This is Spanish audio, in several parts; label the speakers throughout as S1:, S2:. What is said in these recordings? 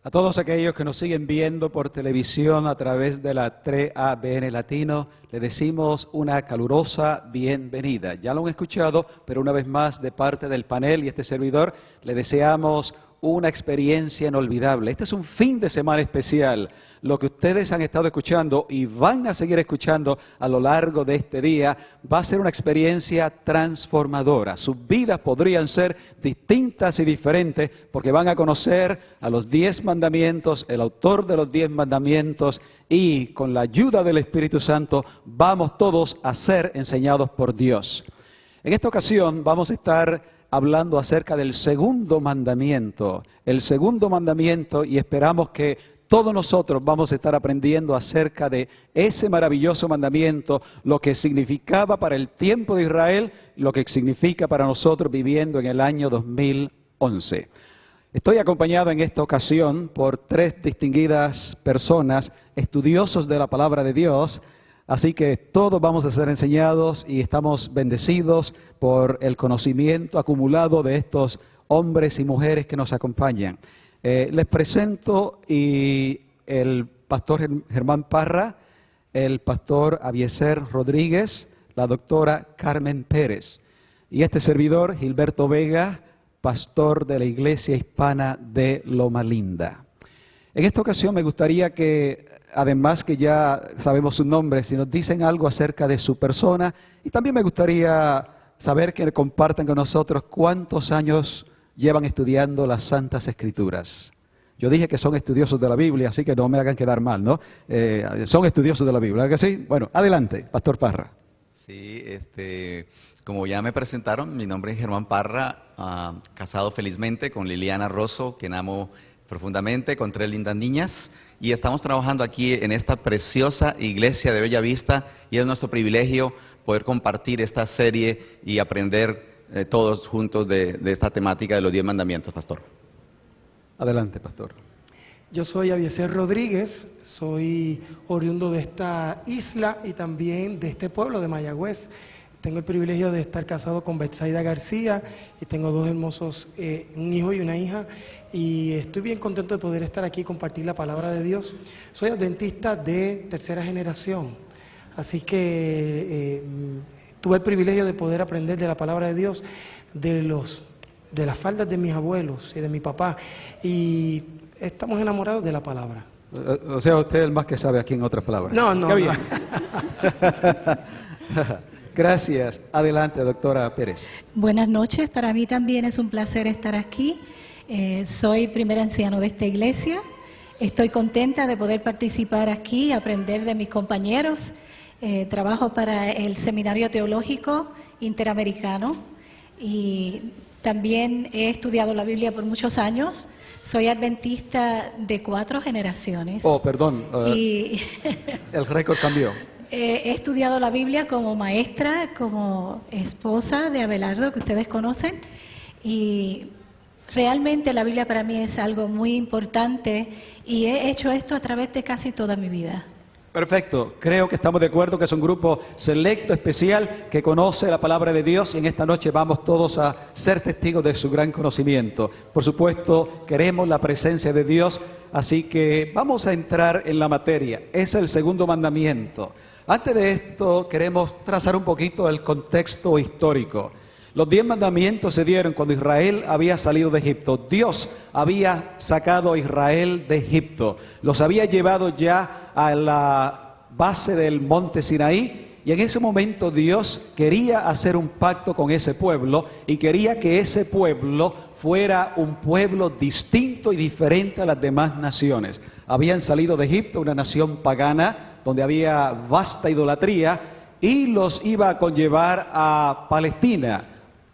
S1: A todos aquellos que nos siguen viendo por televisión a través de la 3ABN Latino, le decimos una calurosa bienvenida. Ya lo han escuchado, pero una vez más de parte del panel y este servidor, le deseamos una experiencia inolvidable. Este es un fin de semana especial. Lo que ustedes han estado escuchando y van a seguir escuchando a lo largo de este día va a ser una experiencia transformadora. Sus vidas podrían ser distintas y diferentes porque van a conocer a los 10 mandamientos, el autor de los 10 mandamientos, y con la ayuda del Espíritu Santo vamos todos a ser enseñados por Dios. En esta ocasión vamos a estar hablando acerca del segundo mandamiento, y esperamos que todos nosotros vamos a estar aprendiendo acerca de ese maravilloso mandamiento, lo que significaba para el tiempo de Israel, lo que significa para nosotros viviendo en el año 2011. Estoy acompañado en esta ocasión por 3 distinguidas personas, estudiosos de la palabra de Dios. Así que todos vamos a ser enseñados y estamos bendecidos por el conocimiento acumulado de estos hombres y mujeres que nos acompañan. Les presento el pastor Germán Parra, el pastor Abieser Rodríguez, la doctora Carmen Pérez y este servidor Gilberto Vega, pastor de la Iglesia Hispana de Loma Linda. En esta ocasión me gustaría que, además que ya sabemos su nombre, si nos dicen algo acerca de su persona, y también me gustaría saber que compartan con nosotros cuántos años llevan estudiando las Santas Escrituras. Yo dije que son estudiosos de la Biblia, así que no me hagan quedar mal, ¿no? Son estudiosos de la Biblia, ¿verdad que sí? Bueno, adelante, pastor Parra.
S2: Sí, como ya me presentaron, mi nombre es Germán Parra, casado felizmente con Liliana Rosso, quien amo profundamente, con 3 lindas niñas, y estamos trabajando aquí en esta preciosa iglesia de Bella Vista, y es nuestro privilegio poder compartir esta serie y aprender todos juntos de esta temática de los 10 mandamientos, pastor.
S1: Adelante, pastor.
S3: Yo soy Abieser Rodríguez, soy oriundo de esta isla y también de este pueblo de Mayagüez. Tengo el privilegio de estar casado con Betsaida García y tengo 2 hermosos, un hijo y una hija, y estoy bien contento de poder estar aquí y compartir la palabra de Dios. Soy adventista de 3ª generación, así que tuve el privilegio de poder aprender de la palabra de Dios, de las faldas de mis abuelos y de mi papá, y estamos enamorados de la palabra.
S1: O sea, usted es el más que sabe aquí, en otras palabras.
S3: No.
S1: Qué bien. Gracias. Adelante, doctora Pérez.
S4: Buenas noches. Para mí también es un placer estar aquí. Soy primer anciano de esta iglesia. Estoy contenta de poder participar aquí, aprender de mis compañeros. Trabajo para el Seminario Teológico Interamericano y también he estudiado la Biblia por muchos años. Soy adventista de 4 generaciones.
S1: Oh, perdón.
S4: Y
S1: el récord cambió.
S4: He estudiado la Biblia como maestra, como esposa de Abelardo, que ustedes conocen, y realmente la Biblia para mí es algo muy importante y he hecho esto a través de casi toda mi vida.
S1: Perfecto. Creo que estamos de acuerdo que es un grupo selecto, especial, que conoce la palabra de Dios, y en esta noche vamos todos a ser testigos de su gran conocimiento. Por supuesto, queremos la presencia de Dios, así que vamos a entrar en la materia. Es el segundo mandamiento. Antes de esto, queremos trazar un poquito el contexto histórico. Los 10 mandamientos se dieron cuando Israel había salido de Egipto. Dios había sacado a Israel de Egipto. Los había llevado ya a la base del monte Sinaí, y en ese momento Dios quería hacer un pacto con ese pueblo y quería que ese pueblo fuera un pueblo distinto y diferente a las demás naciones. Habían salido de Egipto, una nación pagana, donde había vasta idolatría, y los iba a conllevar a Palestina,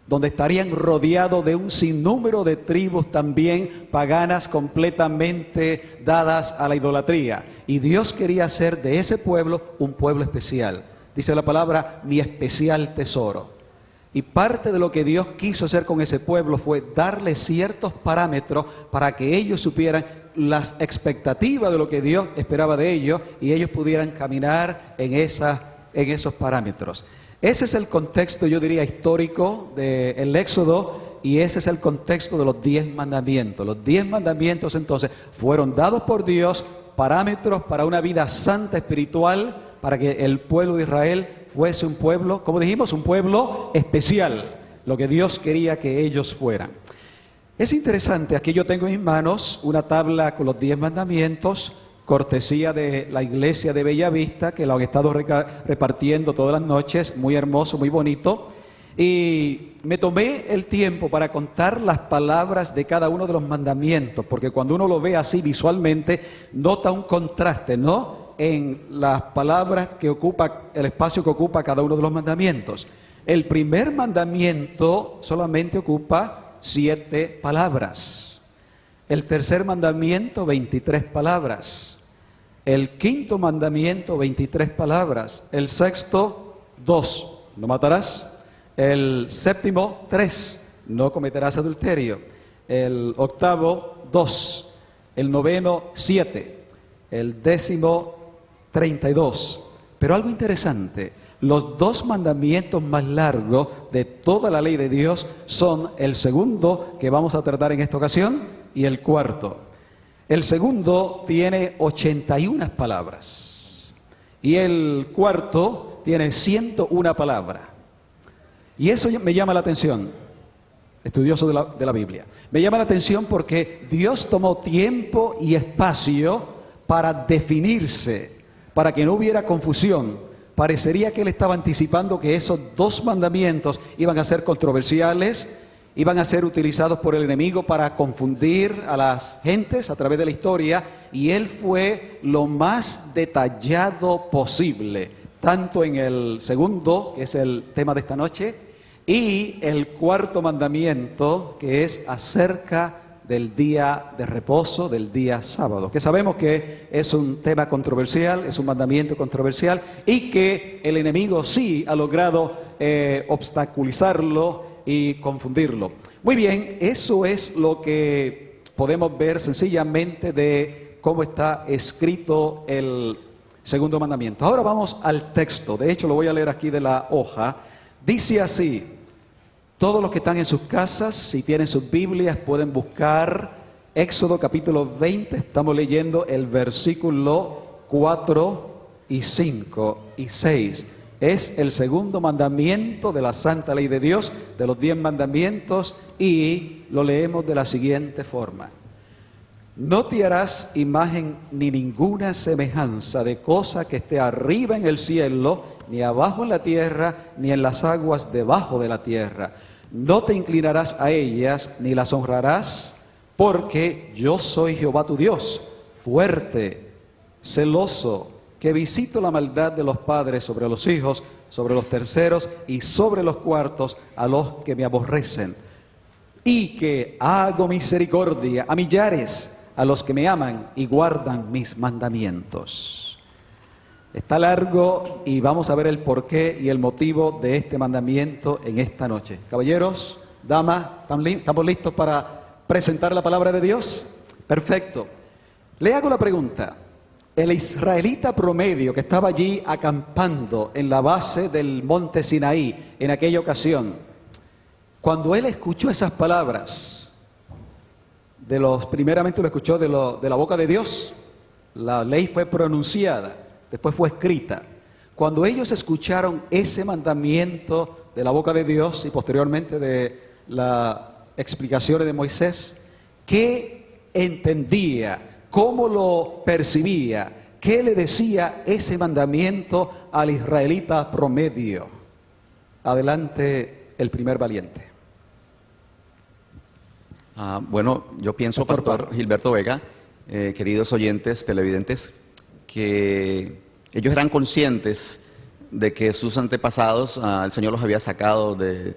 S1: donde estarían rodeados de un sinnúmero de tribus también paganas, completamente dadas a la idolatría. Y Dios quería hacer de ese pueblo un pueblo especial. Dice la palabra, mi especial tesoro. Y parte de lo que Dios quiso hacer con ese pueblo fue darle ciertos parámetros para que ellos supieran las expectativas de lo que Dios esperaba de ellos y ellos pudieran caminar en esos parámetros. Ese es el contexto, yo diría, histórico del Éxodo, y ese es el contexto de los 10 mandamientos. Los 10 mandamientos entonces fueron dados por Dios, parámetros para una vida santa espiritual, para que el pueblo de Israel fuese un pueblo, como dijimos, un pueblo especial, lo que Dios quería que ellos fueran. Es interesante, aquí yo tengo en mis manos una tabla con los 10 mandamientos, cortesía de la iglesia de Bellavista, que lo han estado repartiendo todas las noches, muy hermoso, muy bonito. Y me tomé el tiempo para contar las palabras de cada uno de los mandamientos, porque cuando uno lo ve así visualmente, nota un contraste, ¿no?, en las palabras que ocupa, el espacio que ocupa cada uno de los mandamientos. El primer mandamiento solamente ocupa 7 palabras. El tercer mandamiento, 23 palabras. El quinto mandamiento, 23 palabras. El sexto, 2, no matarás. El séptimo, 3, no cometerás adulterio. El octavo, 2. El noveno, 7. El décimo, 32. Pero algo interesante, los 2 mandamientos más largos de toda la ley de Dios son el segundo, que vamos a tratar en esta ocasión, y el cuarto. El segundo tiene 81 palabras y el cuarto tiene 101 palabras. Y eso me llama la atención, estudioso de la Biblia. Me llama la atención porque Dios tomó tiempo y espacio para definirse, para que no hubiera confusión. Parecería que Él estaba anticipando que esos 2 mandamientos iban a ser controversiales, iban a ser utilizados por el enemigo para confundir a las gentes a través de la historia, y Él fue lo más detallado posible, tanto en el segundo, que es el tema de esta noche, y el cuarto mandamiento, que es acerca del día de reposo, del día sábado, que sabemos que es un tema controversial, es un mandamiento controversial, y que el enemigo sí ha logrado obstaculizarlo y confundirlo. Muy bien, eso es lo que podemos ver sencillamente de cómo está escrito el segundo mandamiento. Ahora vamos al texto, de hecho lo voy a leer aquí de la hoja. Dice así: todos los que están en sus casas, si tienen sus Biblias, pueden buscar Éxodo capítulo 20, estamos leyendo el versículo 4 y 5 y 6. Es el segundo mandamiento de la santa ley de Dios, de los 10 mandamientos, y lo leemos de la siguiente forma: no te harás imagen ni ninguna semejanza de cosa que esté arriba en el cielo, ni abajo en la tierra, ni en las aguas debajo de la tierra. No te inclinarás a ellas, ni las honrarás, porque yo soy Jehová tu Dios, fuerte, celoso, que visito la maldad de los padres sobre los hijos, sobre los terceros y sobre los cuartos a los que me aborrecen, y que hago misericordia a millares, a los que me aman y guardan mis mandamientos. Está largo y vamos a ver el porqué y el motivo de este mandamiento en esta noche. Caballeros, damas, ¿estamos listos para presentar la palabra de Dios? Perfecto. Le hago la pregunta: el israelita promedio que estaba allí acampando en la base del monte Sinaí en aquella ocasión, cuando él escuchó esas palabras, primeramente lo escuchó de la boca de Dios, la ley fue pronunciada, después fue escrita. Cuando ellos escucharon ese mandamiento de la boca de Dios y posteriormente de las explicaciones de Moisés, ¿qué entendía? ¿Cómo lo percibía? ¿Qué le decía ese mandamiento al israelita promedio? Adelante, el primer valiente.
S2: Bueno, yo pienso, Pastor Gilberto Vega, queridos oyentes, televidentes, que ellos eran conscientes de que sus antepasados, el Señor los había sacado de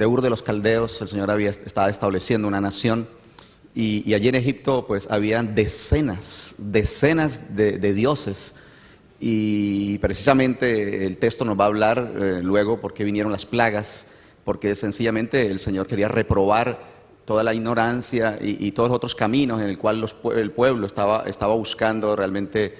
S2: Ur de los Caldeos, el Señor estaba estableciendo una nación, y allí en Egipto pues habían decenas de dioses, y precisamente el texto nos va a hablar luego por qué vinieron las plagas, porque sencillamente el Señor quería reprobar toda la ignorancia y todos los otros caminos en el cual el pueblo estaba buscando realmente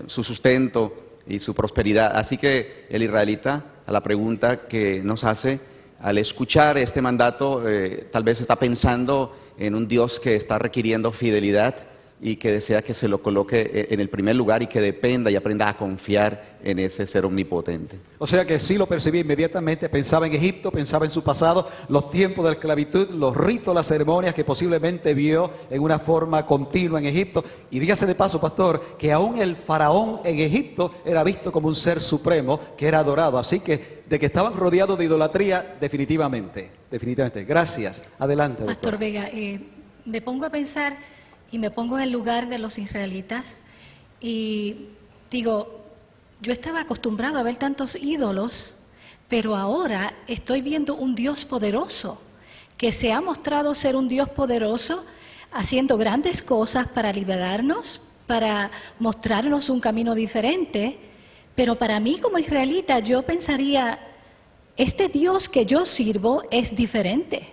S2: su sustento y su prosperidad. Así que el israelita, a la pregunta que nos hace, al escuchar este mandato, tal vez está pensando en un Dios que está requiriendo fidelidad y que desea que se lo coloque en el primer lugar y que dependa y aprenda a confiar en ese ser omnipotente.
S1: O sea que sí lo percibí inmediatamente, pensaba en Egipto, pensaba en su pasado, los tiempos de la esclavitud, los ritos, las ceremonias que posiblemente vio en una forma continua en Egipto. Y dígase de paso, pastor, que aún el faraón en Egipto era visto como un ser supremo que era adorado. Así que de que estaban rodeados de idolatría, definitivamente. Gracias. Adelante, doctora.
S4: Pastor Vega, me pongo a pensar y me pongo en el lugar de los israelitas y digo, yo estaba acostumbrado a ver tantos ídolos, pero ahora estoy viendo un Dios poderoso, que se ha mostrado ser un Dios poderoso, haciendo grandes cosas para liberarnos, para mostrarnos un camino diferente. Pero para mí como israelita yo pensaría, este Dios que yo sirvo es diferente.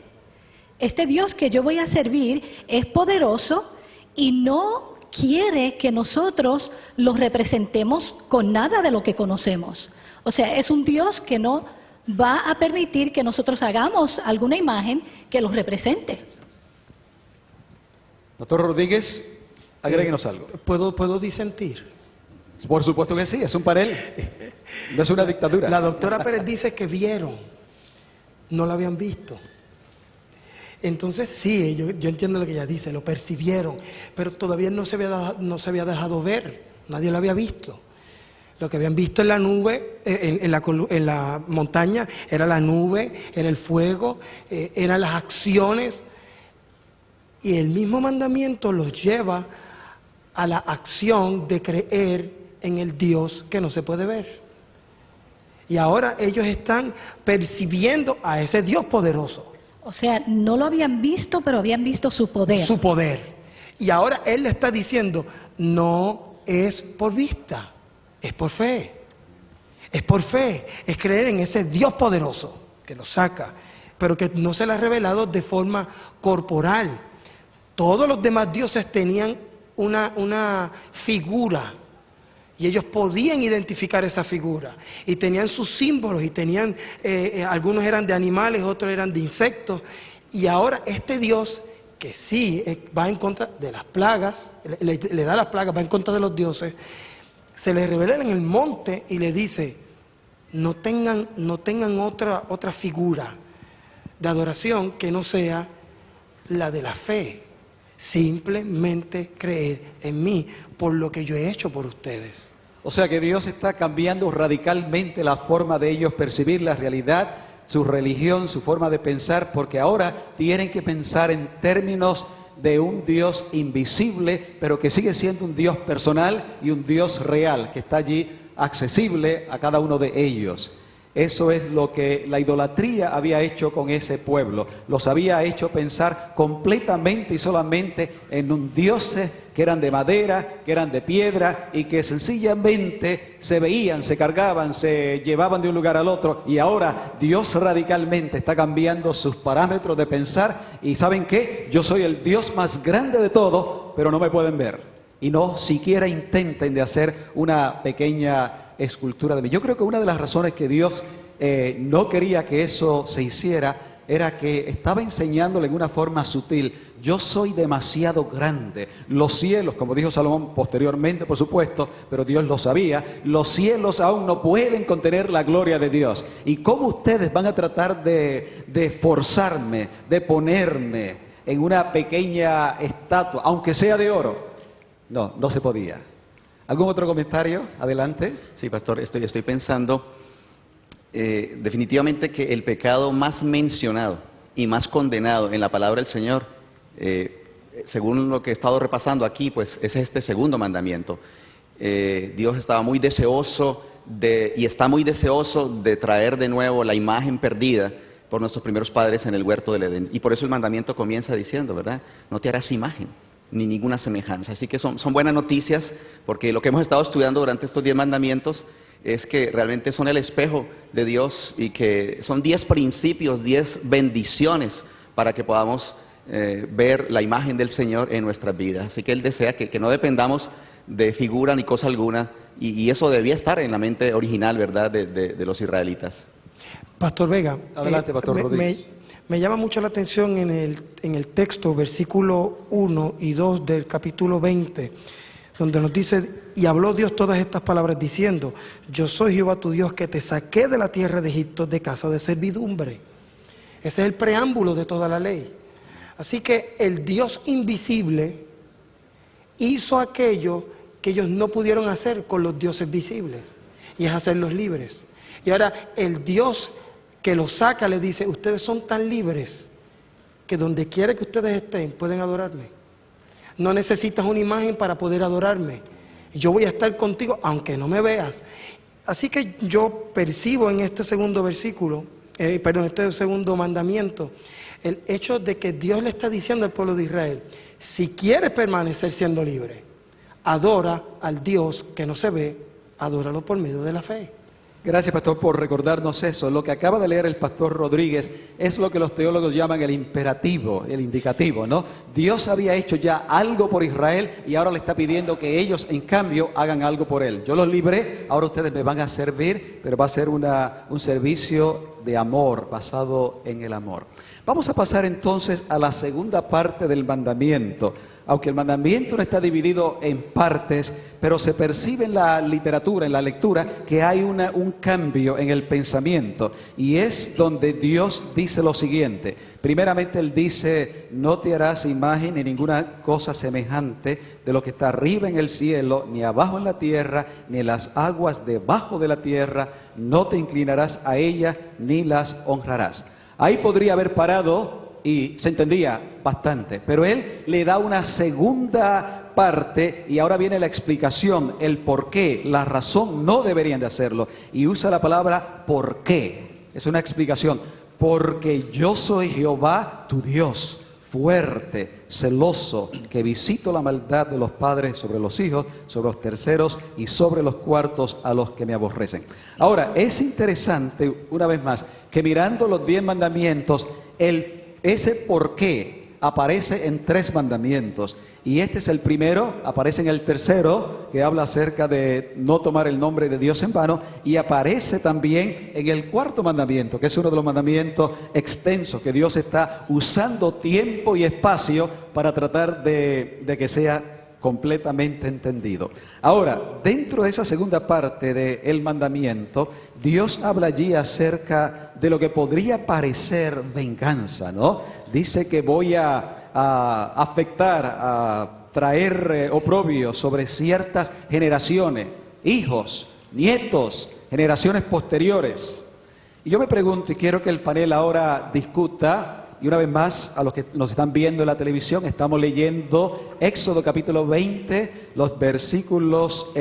S4: Este Dios que yo voy a servir es poderoso y no quiere que nosotros lo representemos con nada de lo que conocemos. O sea, es un Dios que no va a permitir que nosotros hagamos alguna imagen que los represente.
S1: Doctor Rodríguez, agréguenos algo.
S3: ¿Puedo disentir?
S1: Por supuesto que sí, es un panel, no es una dictadura.
S3: La doctora Pérez dice que vieron, no la habían visto. Entonces sí, yo entiendo lo que ella dice, lo percibieron, pero todavía no se había dejado ver, nadie lo había visto. Lo que habían visto en la nube, en la montaña, era la nube, era el fuego, eran las acciones. Y el mismo mandamiento los lleva a la acción de creer en el Dios que no se puede ver. Y ahora ellos están percibiendo a ese Dios poderoso.
S4: O sea, no lo habían visto, pero habían visto su poder.
S3: Su poder. Y ahora Él le está diciendo, no es por vista, es por fe. Es por fe, es creer en ese Dios poderoso que nos saca, pero que no se le ha revelado de forma corporal. Todos los demás dioses tenían una figura y ellos podían identificar esa figura y tenían sus símbolos y tenían, algunos eran de animales, otros eran de insectos. Y ahora este Dios que sí va en contra de las plagas, le da las plagas, va en contra de los dioses, se le revela en el monte y le dice, no tengan otra figura de adoración que no sea la de la fe. Simplemente creer en mí por lo que yo he hecho por ustedes.
S1: O sea que Dios está cambiando radicalmente la forma de ellos percibir la realidad, su religión, su forma de pensar, porque ahora tienen que pensar en términos de un Dios invisible, pero que sigue siendo un Dios personal y un Dios real, que está allí accesible a cada uno de ellos. Eso es lo que la idolatría había hecho con ese pueblo. Los había hecho pensar completamente y solamente en un dioses que eran de madera, que eran de piedra y que sencillamente se veían, se cargaban, se llevaban de un lugar al otro. Y ahora Dios radicalmente está cambiando sus parámetros de pensar. Y ¿saben qué? Yo soy el Dios más grande de todos, pero no me pueden ver. Y no siquiera intenten de hacer una pequeña escultura de mí. Yo creo que una de las razones que Dios no quería que eso se hiciera era que estaba enseñándole en una forma sutil, yo soy demasiado grande. Los cielos, como dijo Salomón posteriormente, por supuesto, pero Dios lo sabía, los cielos aún no pueden contener la gloria de Dios. ¿Y cómo ustedes van a tratar de forzarme, de ponerme en una pequeña estatua, aunque sea de oro? No, no se podía. ¿Algún otro comentario? Adelante.
S2: Sí, pastor, estoy pensando definitivamente que el pecado más mencionado y más condenado en la palabra del Señor, según lo que he estado repasando aquí, pues es este segundo mandamiento. Dios estaba muy deseoso y está muy deseoso de traer de nuevo la imagen perdida por nuestros primeros padres en el huerto del Edén. Y por eso el mandamiento comienza diciendo, ¿verdad? No te harás imagen ni ninguna semejanza. Así que son buenas noticias, porque lo que hemos estado estudiando durante estos 10 mandamientos es que realmente son el espejo de Dios y que son 10 principios, 10 bendiciones para que podamos ver la imagen del Señor en nuestras vidas. Así que Él desea que no dependamos de figura ni cosa alguna, y eso debía estar en la mente original, ¿verdad?, de los israelitas.
S3: Pastor Vega,
S1: Adelante, Pastor Rodríguez.
S3: Me llama mucho la atención en el texto, versículo 1 y 2 del capítulo 20, donde nos dice, y habló Dios todas estas palabras diciendo, yo soy Jehová tu Dios que te saqué de la tierra de Egipto de casa de servidumbre. Ese es el preámbulo de toda la ley. Así que el Dios invisible hizo aquello que ellos no pudieron hacer con los dioses visibles, y es hacerlos libres. Y ahora el Dios que los saca le dice, ustedes son tan libres que donde quiera que ustedes estén pueden adorarme. No necesitas una imagen para poder adorarme. Yo voy a estar contigo aunque no me veas. Así que yo percibo en este segundo versículo, este segundo mandamiento, el hecho de que Dios le está diciendo al pueblo de Israel, si quieres permanecer siendo libre, adora al Dios que no se ve, adóralo por medio de la fe.
S1: Gracias, pastor, por recordarnos eso. Lo que acaba de leer el pastor Rodríguez es lo que los teólogos llaman el imperativo, el indicativo, ¿no? Dios había hecho ya algo por Israel y ahora le está pidiendo que ellos, en cambio, hagan algo por él. Yo los libré, ahora ustedes me van a servir, pero va a ser un servicio de amor, basado en el amor. Vamos a pasar entonces a la segunda parte del mandamiento. Aunque el mandamiento no está dividido en partes, pero se percibe en la literatura, en la lectura, que hay un cambio en el pensamiento. Y es donde Dios dice lo siguiente. Primeramente Él dice, no te harás imagen ni ninguna cosa semejante de lo que está arriba en el cielo, ni abajo en la tierra, ni en las aguas debajo de la tierra. No te inclinarás a ellas, ni las honrarás. Ahí podría haber parado y se entendía bastante, pero él le da una segunda parte y ahora viene la explicación, el por qué, la razón no deberían de hacerlo, y usa la palabra por qué. Es una explicación, porque yo soy Jehová tu Dios, fuerte, celoso, que visito la maldad de los padres sobre los hijos, sobre los terceros y sobre los cuartos a los que me aborrecen. Ahora, es interesante, una vez más, que mirando los 10 mandamientos, ese por qué aparece en 3 mandamientos, y este es el primero, aparece en el tercero, que habla acerca de no tomar el nombre de Dios en vano, y aparece también en el 4º mandamiento, que es uno de los mandamientos extensos, que Dios está usando tiempo y espacio para tratar de que sea completamente entendido. Ahora, dentro de esa segunda parte del mandamiento, Dios habla allí acerca de lo que podría parecer venganza, ¿no? Dice que voy a afectar, a traer oprobio sobre ciertas generaciones, hijos, nietos, generaciones posteriores. Y yo me pregunto, y quiero que el panel ahora discuta, y una vez más, a los que nos están viendo en la televisión, estamos leyendo Éxodo capítulo 20, los versículos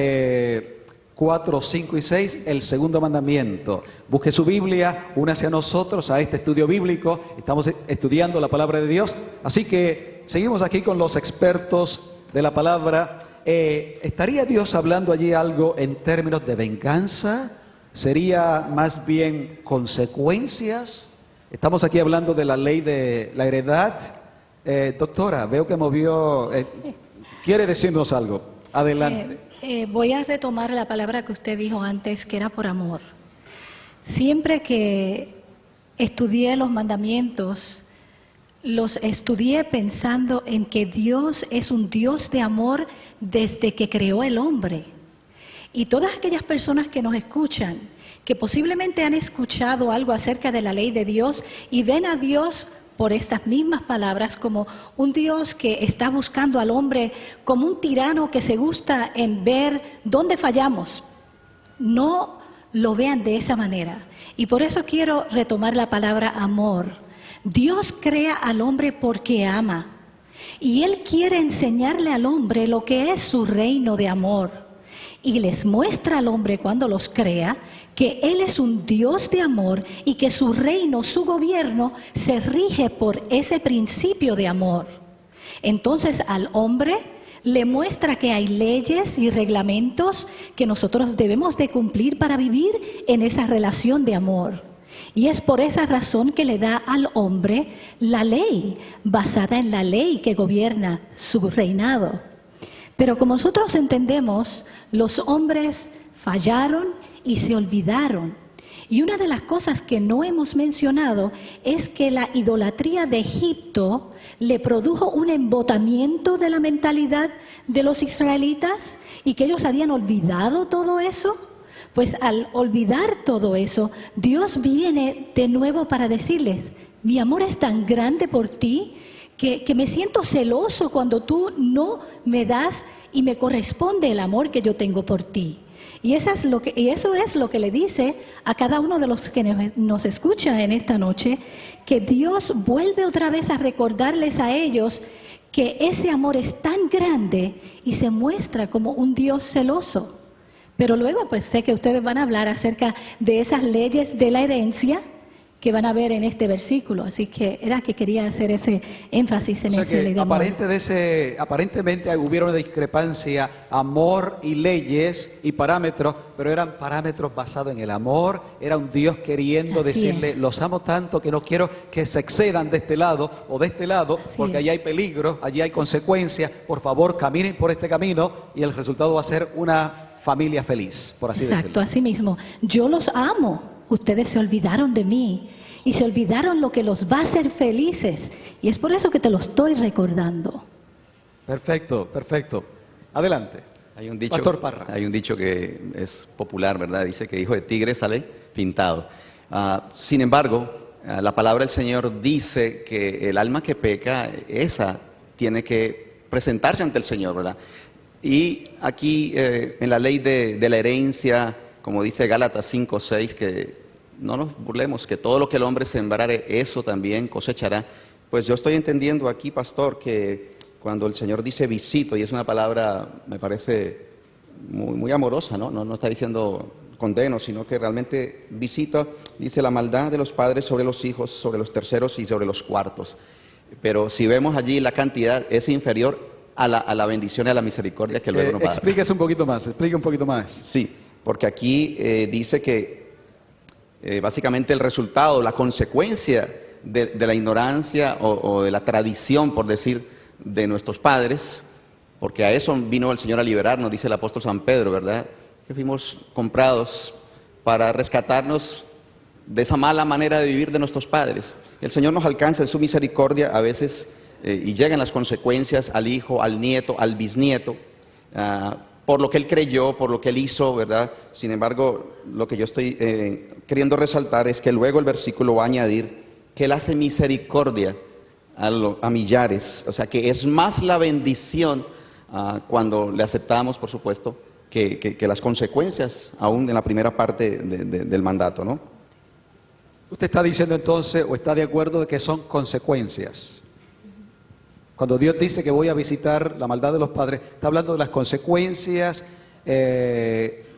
S1: 4, 5 y 6, el segundo mandamiento. Busque su Biblia, únase a nosotros a este estudio bíblico. Estamos estudiando la palabra de Dios, así que seguimos aquí con los expertos de la palabra. ¿Estaría Dios hablando allí algo en términos de venganza? ¿Sería más bien consecuencias? Estamos aquí hablando de la ley de la heredad. Doctora, veo que movió, quiere decirnos algo. Adelante.
S4: Voy a retomar la palabra que usted dijo antes, que era por amor. Siempre que estudié los mandamientos, los estudié pensando en que Dios es un Dios de amor desde que creó el hombre. Y todas aquellas personas que nos escuchan, que posiblemente han escuchado algo acerca de la ley de Dios y ven a Dios por estas mismas palabras como un Dios que está buscando al hombre como un tirano que se gusta en ver dónde fallamos. No lo vean de esa manera. Y por eso quiero retomar la palabra amor. Dios crea al hombre porque ama. Y Él quiere enseñarle al hombre lo que es su reino de amor. Y les muestra al hombre cuando los crea que Él es un Dios de amor y que su reino, su gobierno, se rige por ese principio de amor. Entonces al hombre le muestra que hay leyes y reglamentos que nosotros debemos de cumplir para vivir en esa relación de amor. Y es por esa razón que le da al hombre la ley, basada en la ley que gobierna su reinado. Pero como nosotros entendemos, los hombres fallaron y se olvidaron. Y una de las cosas que no hemos mencionado es que la idolatría de Egipto le produjo un embotamiento de la mentalidad de los israelitas y que ellos habían olvidado todo eso. Pues al olvidar todo eso, Dios viene de nuevo para decirles, mi amor es tan grande por ti que me siento celoso cuando tú no me das y me corresponde el amor que yo tengo por ti. Y eso es lo que le dice a cada uno de los que nos escucha en esta noche, que Dios vuelve otra vez a recordarles a ellos que ese amor es tan grande y se muestra como un Dios celoso. Pero luego pues sé que ustedes van a hablar acerca de esas leyes de la herencia que van a ver en este versículo, así que era que quería hacer ese énfasis en ese ley de amor.
S1: Aparentemente hubiera una discrepancia, amor y leyes y parámetros, pero eran parámetros basados en el amor. Era un Dios queriendo
S4: Así
S1: decirle,
S4: es.
S1: los amo tanto que no quiero que se excedan de este lado o de este lado,
S4: Así
S1: porque
S4: es.
S1: allí hay peligro, allí hay consecuencias. Por favor, caminen por este camino y el resultado va a ser una familia feliz, por así
S4: Exacto,
S1: decirlo.
S4: así mismo. Yo los amo. Ustedes se olvidaron de mí y se olvidaron lo que los va a hacer felices. Y es por eso que te lo estoy recordando.
S1: Perfecto, perfecto. Adelante.
S2: Hay un dicho,
S1: Pastor Parra.
S2: hay un dicho que es popular, ¿verdad? Dice que hijo de tigre sale pintado. Sin embargo, la palabra del Señor dice que el alma que peca, esa tiene que presentarse ante el Señor, ¿verdad? Y aquí en la ley de la herencia, como dice Gálatas 5:6, que no nos burlemos, que todo lo que el hombre sembrare, eso también cosechará. Pues yo estoy entendiendo aquí, pastor, que cuando el Señor dice visito, y es una palabra, me parece muy amorosa, ¿no? No está diciendo condeno, sino que realmente visita, dice la maldad de los padres sobre los hijos, sobre los terceros y sobre los cuartos. Pero si vemos allí la cantidad, es inferior a la bendición y a la misericordia que luego nos va a dar.
S1: Explique un poquito más.
S2: Sí, porque aquí dice que básicamente el resultado, la consecuencia de la ignorancia o de la tradición, por decir, de nuestros padres, porque a eso vino el Señor a liberarnos, dice el apóstol San Pedro, ¿verdad? Que fuimos comprados para rescatarnos de esa mala manera de vivir de nuestros padres. El Señor nos alcanza en su misericordia a veces y llegan las consecuencias al hijo, al nieto, al bisnieto, por lo que él creyó, por lo que él hizo, ¿verdad? Sin embargo, lo que yo estoy queriendo resaltar es que luego el versículo va a añadir que él hace misericordia a millares, o sea que es más la bendición cuando le aceptamos, por supuesto, que las consecuencias, aún en la primera parte del mandato, ¿no?
S1: Usted está diciendo entonces, o está de acuerdo de que son consecuencias. Cuando Dios dice que voy a visitar la maldad de los padres, está hablando de las consecuencias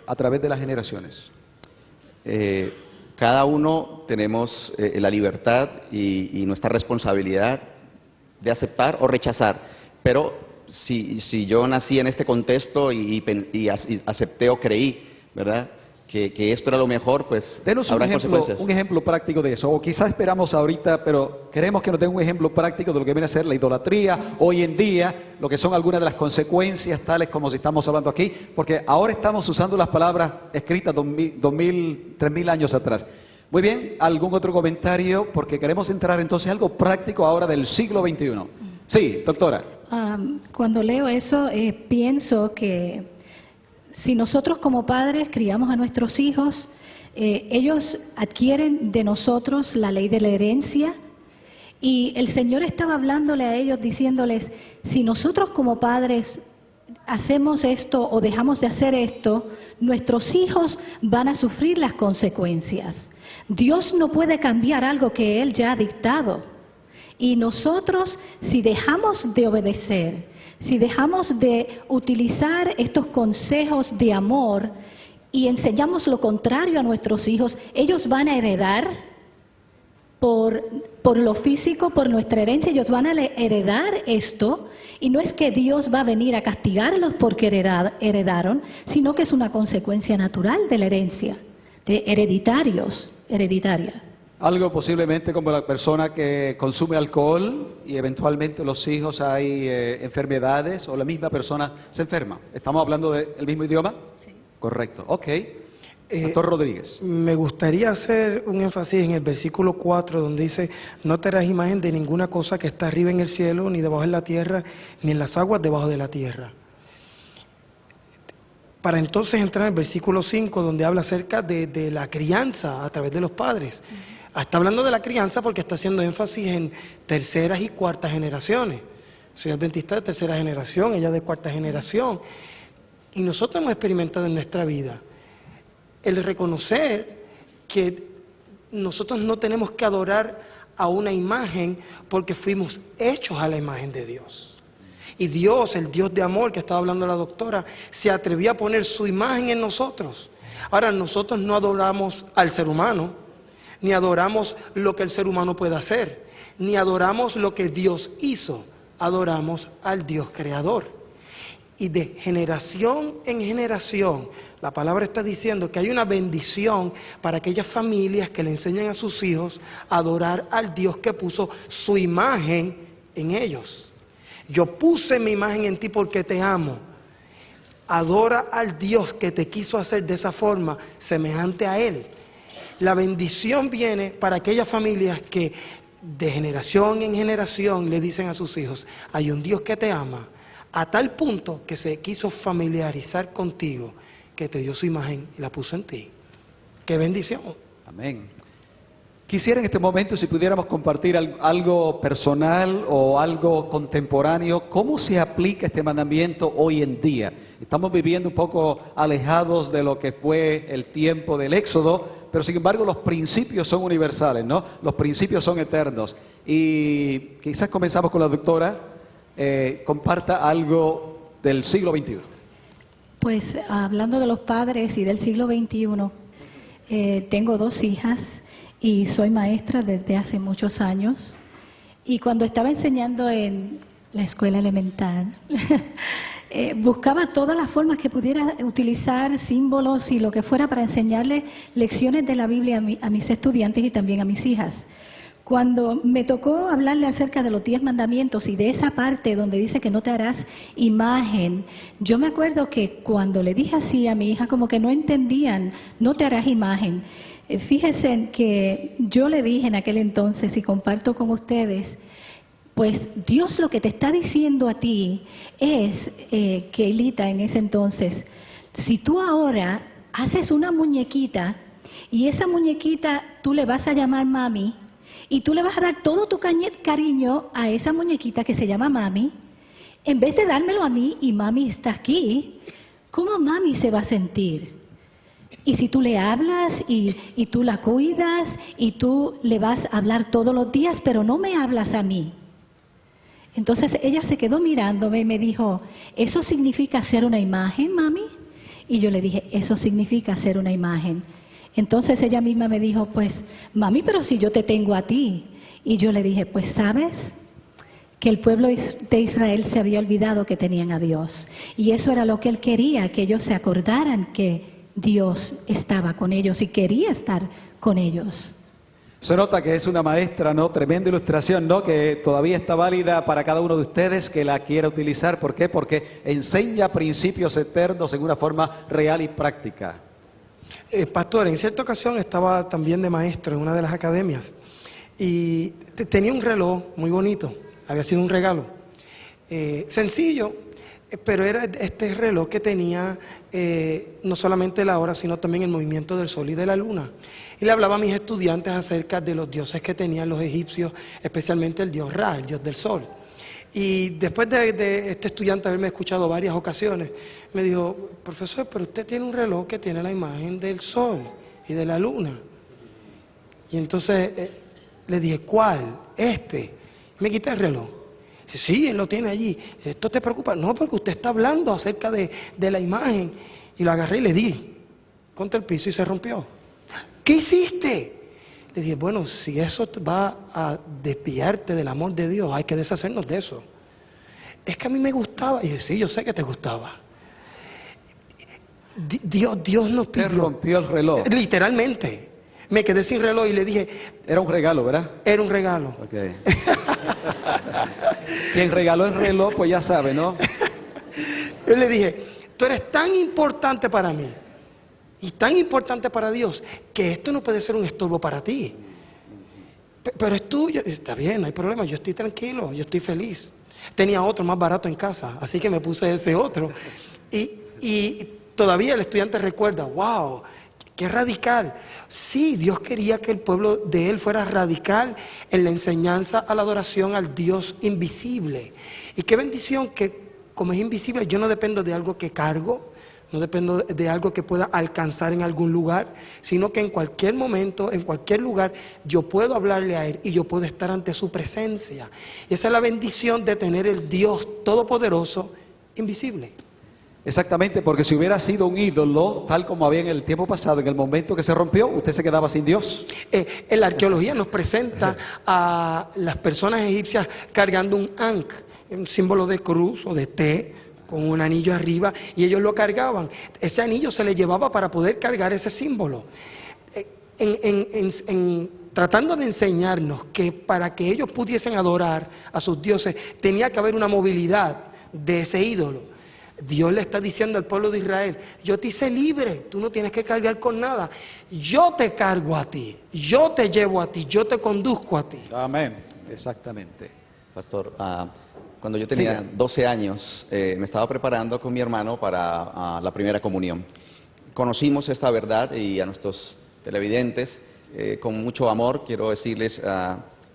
S1: a través de las generaciones.
S2: Cada uno tenemos la libertad y nuestra responsabilidad de aceptar o rechazar, pero si yo nací en este contexto y acepté o creí, ¿verdad?, que esto era lo mejor, pues
S1: Denos
S2: habrá consecuencias.
S1: un ejemplo práctico de eso, o quizás esperamos ahorita, pero queremos que nos den un ejemplo práctico de lo que viene a ser la idolatría hoy en día, lo que son algunas de las consecuencias, tales como si estamos hablando aquí, porque ahora estamos usando las palabras escritas 3.000 años atrás. Muy bien, ¿algún otro comentario? Porque queremos entrar entonces algo práctico ahora del siglo XXI. Sí, doctora.
S4: Cuando leo eso, pienso que si nosotros como padres criamos a nuestros hijos, ellos adquieren de nosotros la ley de la herencia y el Señor estaba hablándole a ellos diciéndoles, si nosotros como padres hacemos esto o dejamos de hacer esto, nuestros hijos van a sufrir las consecuencias. Dios no puede cambiar algo que Él ya ha dictado. Y nosotros, si dejamos de obedecer, si dejamos de utilizar estos consejos de amor y enseñamos lo contrario a nuestros hijos, ellos van a heredar por lo físico, por nuestra herencia, ellos van a heredar esto, y no es que Dios va a venir a castigarlos porque heredaron, sino que es una consecuencia natural de la herencia, de hereditaria.
S1: Algo posiblemente como la persona que consume alcohol y eventualmente los hijos hay enfermedades o la misma persona se enferma. ¿Estamos hablando del mismo idioma? Sí. Correcto, ok. Pastor Rodríguez.
S3: Me gustaría hacer un énfasis en el versículo 4, donde dice: no te harás imagen de ninguna cosa que está arriba en el cielo, ni debajo en la tierra, ni en las aguas debajo de la tierra. Para entonces entrar en el versículo 5, donde habla acerca de la crianza a través de los padres. Está hablando de la crianza porque está haciendo énfasis en terceras y cuartas generaciones. Soy adventista de tercera generación, ella de cuarta generación. Y nosotros hemos experimentado en nuestra vida el reconocer que nosotros no tenemos que adorar a una imagen porque fuimos hechos a la imagen de Dios. Y Dios, el Dios de amor que estaba hablando la doctora, se atrevió a poner su imagen en nosotros. Ahora, nosotros no adoramos al ser humano, ni adoramos lo que el ser humano puede hacer, ni adoramos lo que Dios hizo, adoramos al Dios creador. Y de generación en generación, la palabra está diciendo que hay una bendición para aquellas familias que le enseñan a sus hijos a adorar al Dios que puso su imagen en ellos. Yo puse mi imagen en ti porque te amo. Adora al Dios que te quiso hacer de esa forma, semejante a Él. La bendición viene para aquellas familias que de generación en generación le dicen a sus hijos: hay un Dios que te ama, a tal punto que se quiso familiarizar contigo, que te dio su imagen y la puso en ti. ¡Qué bendición!
S1: Amén. Quisiera en este momento, si pudiéramos compartir algo personal o algo contemporáneo, ¿cómo se aplica este mandamiento hoy en día? Estamos viviendo un poco alejados de lo que fue el tiempo del Éxodo, pero sin embargo los principios son universales, ¿no? Los principios son eternos. Y quizás comenzamos con la doctora, comparta algo del siglo XXI.
S4: Pues hablando de los padres y del siglo XXI, tengo 2 hijas y soy maestra desde hace muchos años. Y cuando estaba enseñando en la escuela elemental, buscaba todas las formas que pudiera utilizar, símbolos y lo que fuera para enseñarles lecciones de la Biblia a mis estudiantes y también a mis hijas. Cuando me tocó hablarle acerca de los 10 mandamientos y de esa parte donde dice que no te harás imagen, yo me acuerdo que cuando le dije así a mi hija, como que no entendían, no te harás imagen. Fíjense que yo le dije en aquel entonces, y comparto con ustedes, pues Dios lo que te está diciendo a ti es, Keilita, en ese entonces, si tú ahora haces una muñequita y esa muñequita tú le vas a llamar mami, y tú le vas a dar todo tu cariño a esa muñequita que se llama mami, en vez de dármelo a mí y mami está aquí, ¿cómo mami se va a sentir? Y si tú le hablas y tú la cuidas y tú le vas a hablar todos los días, pero no me hablas a mí. Entonces ella se quedó mirándome y me dijo, ¿eso significa hacer una imagen, mami? Y yo le dije, eso significa hacer una imagen. Entonces ella misma me dijo, pues, mami, pero si yo te tengo a ti. Y yo le dije, pues, ¿sabes? Que el pueblo de Israel se había olvidado que tenían a Dios. Y eso era lo que él quería, que ellos se acordaran que Dios estaba con ellos y quería estar con ellos.
S1: Se nota que es una maestra, ¿no? Tremenda ilustración, ¿no? Que todavía está válida para cada uno de ustedes que la quiera utilizar. ¿Por qué? Porque enseña principios eternos en una forma real y práctica.
S3: Pastor, en cierta ocasión estaba también de maestro en una de las academias y tenía un reloj muy bonito, había sido un regalo, sencillo, pero era este reloj que tenía no solamente la hora, sino también el movimiento del sol y de la luna. Y le hablaba a mis estudiantes acerca de los dioses que tenían los egipcios, especialmente el dios Ra, el dios del sol. Y después de este estudiante haberme escuchado varias ocasiones, me dijo, profesor, pero usted tiene un reloj que tiene la imagen del sol y de la luna. Y entonces le dije, ¿cuál? Este. Me quité el reloj. Dice, sí, él lo tiene allí. Dice, ¿esto te preocupa? No, porque usted está hablando acerca de la imagen. Y lo agarré y le di contra el piso y se rompió. ¿Qué hiciste? Le dije, bueno, si eso va a desviarte del amor de Dios, hay que deshacernos de eso. Es que a mí me gustaba. Y dije, sí, yo sé que te gustaba. Dios nos pidió.
S1: Te rompió el reloj.
S3: Literalmente. Me quedé sin reloj y le dije.
S1: Era un regalo, ¿verdad?
S3: Era un regalo.
S1: Okay. Quien regaló el reloj, pues ya sabe, ¿no?
S3: Yo le dije, tú eres tan importante para mí y tan importante para Dios que esto no puede ser un estorbo para ti. Pero es tuyo, está bien, no hay problema, yo estoy tranquilo, yo estoy feliz. Tenía otro más barato en casa, así que me puse ese otro. Y todavía el estudiante recuerda, wow, qué radical. Sí, Dios quería que el pueblo de él fuera radical en la enseñanza a la adoración al Dios invisible. Y qué bendición que como es invisible, yo no dependo de algo que cargo, no dependo de algo que pueda alcanzar en algún lugar, sino que en cualquier momento, en cualquier lugar, yo puedo hablarle a Él y yo puedo estar ante su presencia. Y esa es la bendición de tener el Dios Todopoderoso invisible.
S1: Exactamente, porque si hubiera sido un ídolo, tal como había en el tiempo pasado, en el momento que se rompió, usted se quedaba sin Dios.
S3: En la arqueología nos presenta a las personas egipcias cargando un ankh, un símbolo de cruz o de T, con un anillo arriba, y ellos lo cargaban. Ese anillo se le llevaba para poder cargar ese símbolo. Tratando de enseñarnos que para que ellos pudiesen adorar a sus dioses, tenía que haber una movilidad de ese ídolo. Dios le está diciendo al pueblo de Israel, yo te hice libre, tú no tienes que cargar con nada. Yo te cargo a ti, yo te llevo a ti, yo te conduzco a ti.
S1: Amén, exactamente.
S2: Pastor, cuando yo tenía 12 años, me estaba preparando con mi hermano para la primera comunión. Conocimos esta verdad y a nuestros televidentes, con mucho amor, quiero decirles,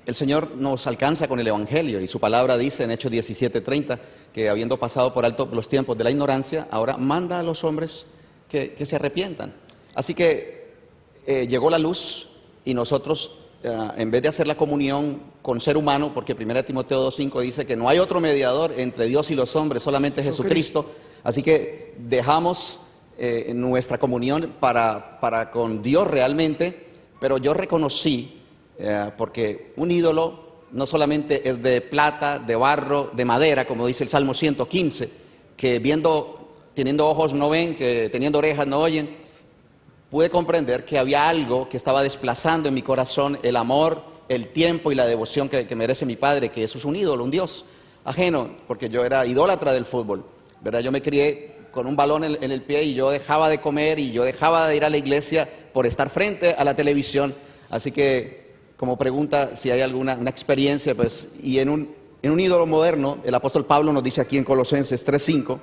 S2: el Señor nos alcanza con el Evangelio y su palabra dice en Hechos 17:30 que habiendo pasado por alto los tiempos de la ignorancia, ahora manda a los hombres que se arrepientan. Así que llegó la luz y nosotros, en vez de hacer la comunión con ser humano, porque 1 Timoteo 2:5 dice que no hay otro mediador entre Dios y los hombres, solamente Jesucristo. Así que dejamos nuestra comunión para con Dios realmente, pero yo reconocí, porque un ídolo no solamente es de plata, de barro, de madera, como dice el Salmo 115, que teniendo ojos no ven, que teniendo orejas no oyen. Pude comprender que había algo que estaba desplazando en mi corazón el amor, el tiempo y la devoción que merece mi padre, que eso es un ídolo, un Dios ajeno, porque yo era idólatra del fútbol, ¿verdad? Yo me crié con un balón en el pie y yo dejaba de comer y yo dejaba de ir a la iglesia por estar frente a la televisión. Así que, como pregunta si hay alguna experiencia, pues, y en un ídolo moderno, el apóstol Pablo nos dice aquí en Colosenses 3:5,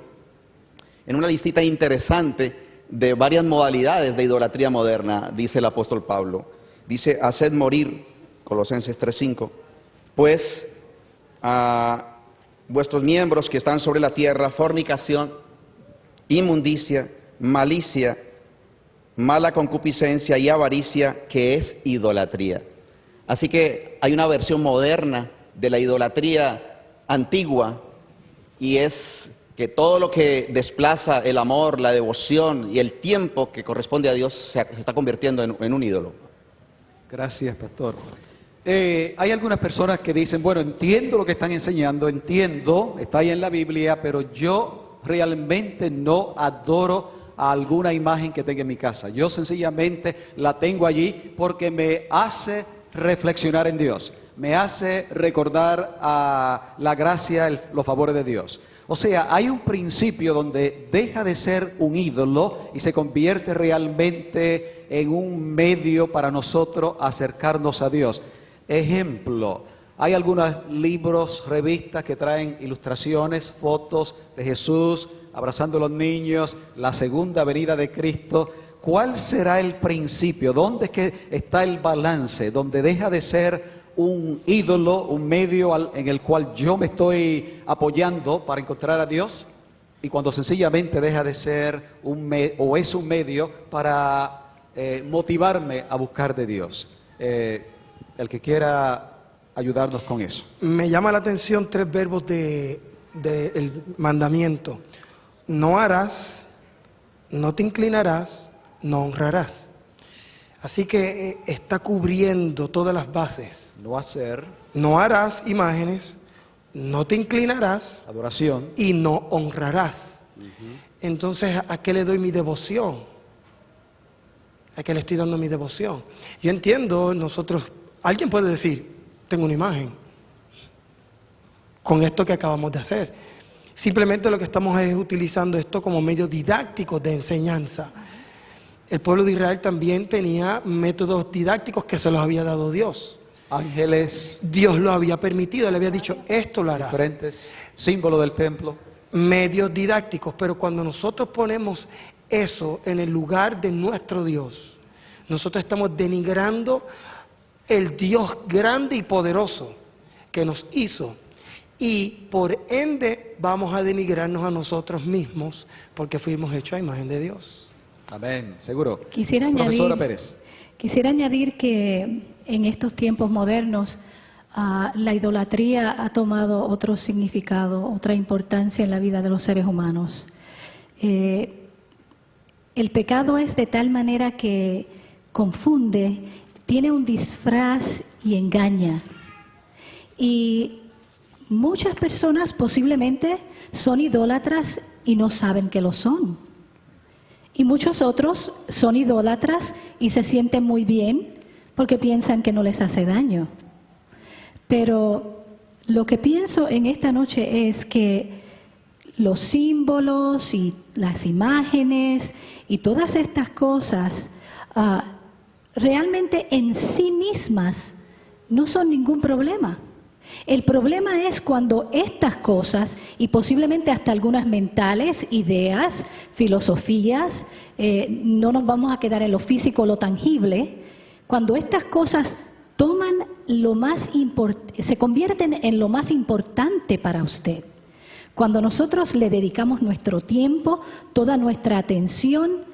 S2: en una listita interesante de varias modalidades de idolatría moderna, dice el apóstol Pablo, dice, haced morir, Colosenses 3:5, pues a vuestros miembros que están sobre la tierra, fornicación, inmundicia, malicia, mala concupiscencia y avaricia, que es idolatría. Así que hay una versión moderna de la idolatría antigua, y es que todo lo que desplaza el amor, la devoción y el tiempo que corresponde a Dios se está convirtiendo en un ídolo.
S1: Gracias, pastor. Hay algunas personas que dicen, bueno, entiendo lo que están enseñando, entiendo, está ahí en la Biblia, pero yo realmente no adoro a alguna imagen que tenga en mi casa. Yo sencillamente la tengo allí porque me hace reflexionar en Dios, me hace recordar a la gracia, los favores de Dios. O sea, hay un principio donde deja de ser un ídolo y se convierte realmente en un medio para nosotros acercarnos a Dios. Ejemplo, hay algunos libros, revistas que traen ilustraciones, fotos de Jesús abrazando a los niños, la segunda venida de Cristo. ¿Cuál será el principio? ¿Dónde es que está el balance? ¿Donde deja de ser un ídolo, un medio en el cual yo me estoy apoyando para encontrar a Dios? Y cuando sencillamente deja de ser o es un medio para motivarme a buscar de Dios. El que quiera ayudarnos con eso.
S3: Me llama la atención 3 verbos del mandamiento. No harás, no te inclinarás, no honrarás. Así que está cubriendo todas las bases.
S1: No hacer.
S3: No harás imágenes, no te inclinarás.
S1: Adoración.
S3: Y no honrarás. Entonces, ¿a qué le doy mi devoción? ¿A qué le estoy dando mi devoción? Yo entiendo, alguien puede decir, tengo una imagen con esto que acabamos de hacer. Simplemente lo que estamos es utilizando esto como medio didáctico de enseñanza. El pueblo de Israel también tenía métodos didácticos que se los había dado Dios.
S1: Ángeles,
S3: Dios lo había permitido, le había dicho, esto lo harás.
S1: diferentes, símbolo del templo.
S3: Medios didácticos, pero cuando nosotros ponemos eso en el lugar de nuestro Dios, nosotros estamos denigrando el Dios grande y poderoso que nos hizo, y por ende vamos a denigrarnos a nosotros mismos porque fuimos hechos a imagen de Dios.
S1: Amén, seguro.
S4: Quisiera
S1: Profesora
S4: añadir,
S1: Pérez.
S4: quisiera añadir que en estos tiempos modernos la idolatría ha tomado otro significado, otra importancia en la vida de los seres humanos. El pecado es de tal manera que confunde, tiene un disfraz y engaña. Y muchas personas posiblemente son idólatras y no saben que lo son. Y muchos otros son idólatras y se sienten muy bien porque piensan que no les hace daño. Pero lo que pienso en esta noche es que los símbolos y las imágenes y todas estas cosas realmente en sí mismas no son ningún problema. El problema es cuando estas cosas, y posiblemente hasta algunas mentales, ideas, filosofías, no nos vamos a quedar en lo físico, lo tangible, cuando estas cosas toman se convierten en lo más importante para usted. Cuando nosotros le dedicamos nuestro tiempo, toda nuestra atención,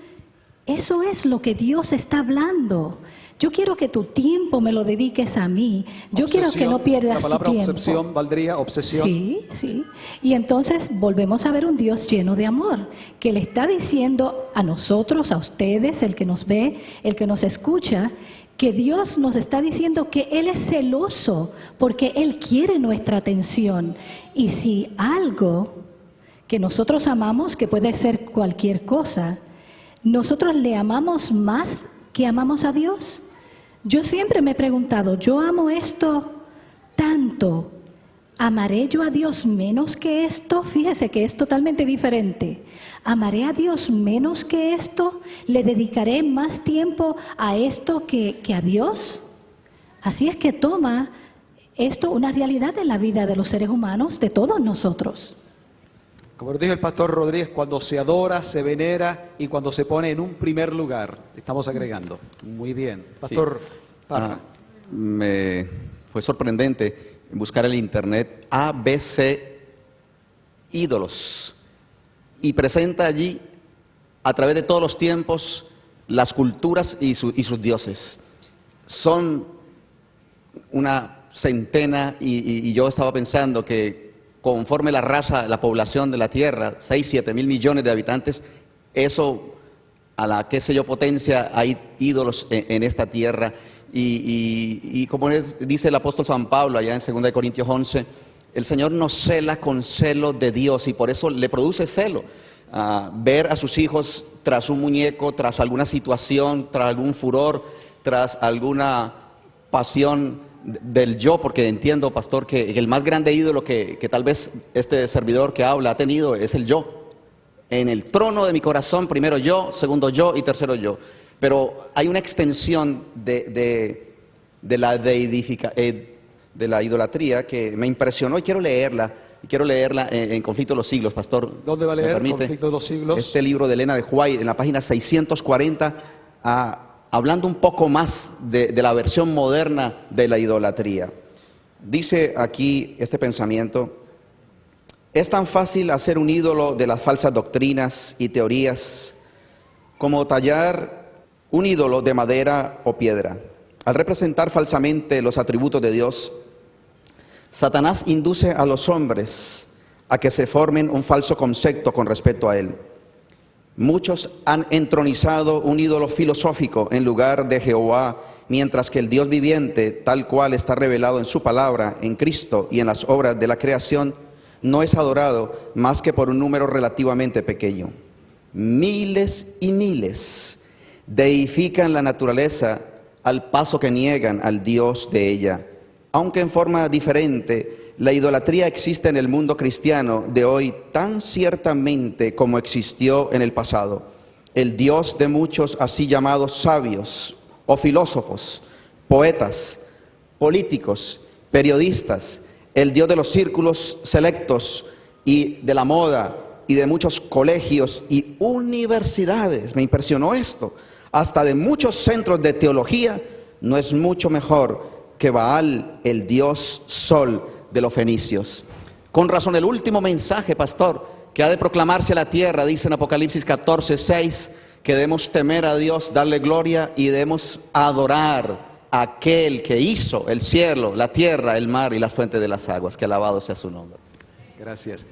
S4: eso es lo que Dios está hablando. Yo quiero que tu tiempo me lo dediques a mí. Yo quiero que no pierdas tu tiempo.
S1: La palabra obsesión valdría obsesión.
S4: Sí, sí. Y entonces volvemos a ver un Dios lleno de amor, que le está diciendo a nosotros, a ustedes, el que nos ve, el que nos escucha, que Dios nos está diciendo que Él es celoso porque Él quiere nuestra atención. Y si algo que nosotros amamos, que puede ser cualquier cosa, nosotros le amamos más que amamos a Dios. Yo siempre me he preguntado, yo amo esto tanto, ¿amaré yo a Dios menos que esto? Fíjese que es totalmente diferente. ¿Amaré a Dios menos que esto? ¿Le dedicaré más tiempo a esto que a Dios? Así es que toma esto una realidad en la vida de los seres humanos, de todos nosotros.
S1: Como lo dijo el pastor Rodríguez, cuando se adora, se venera y cuando se pone en un primer lugar, estamos agregando. Muy bien. Pastor Parra.
S2: Me fue sorprendente buscar en el internet ABC ídolos y presenta allí a través de todos los tiempos las culturas y sus dioses. Son una centena y yo estaba pensando que conforme la población de la Tierra, 6-7 mil millones de habitantes, eso a la, qué sé yo, potencia, hay ídolos en esta tierra. Y como dice el apóstol San Pablo allá en 2 Corintios 11, el Señor nos cela con celo de Dios y por eso le produce celo. Ver a sus hijos tras un muñeco, tras alguna situación, tras algún furor, tras alguna pasión del yo, porque entiendo, pastor, que el más grande ídolo que tal vez este servidor que habla ha tenido es el yo. En el trono de mi corazón, primero yo, segundo yo y tercero yo. Pero hay una extensión de la idolatría que me impresionó y quiero leerla en Conflicto de los Siglos, pastor.
S1: ¿Dónde va a leer
S2: ¿Me permite?
S1: Conflicto de los Siglos?
S2: Este libro de Elena de White, en la página 640, hablando un poco más de la versión moderna de la idolatría. Dice aquí este pensamiento: es tan fácil hacer un ídolo de las falsas doctrinas y teorías como tallar un ídolo de madera o piedra. Al representar falsamente los atributos de Dios, Satanás induce a los hombres a que se formen un falso concepto con respecto a Él. Muchos han entronizado un ídolo filosófico en lugar de Jehová, mientras que el Dios viviente, tal cual está revelado en su palabra, en Cristo y en las obras de la creación, no es adorado más que por un número relativamente pequeño. Miles y miles deifican la naturaleza al paso que niegan al Dios de ella. Aunque en forma diferente, la idolatría existe en el mundo cristiano de hoy tan ciertamente como existió en el pasado.
S5: el Dios de muchos así llamados sabios o filósofos, poetas, políticos, periodistas, el Dios de los círculos selectos y de la moda y de muchos colegios y universidades. Me impresionó esto. Hasta de muchos centros de teología no es mucho mejor que Baal, el dios sol de los fenicios. Con razón, el último mensaje, pastor, que ha de proclamarse a la tierra, dice en Apocalipsis 14:6, que debemos temer a Dios, darle gloria y debemos adorar a aquel que hizo el cielo, la tierra, el mar y las fuentes de las aguas. Que alabado sea su nombre.
S1: Gracias.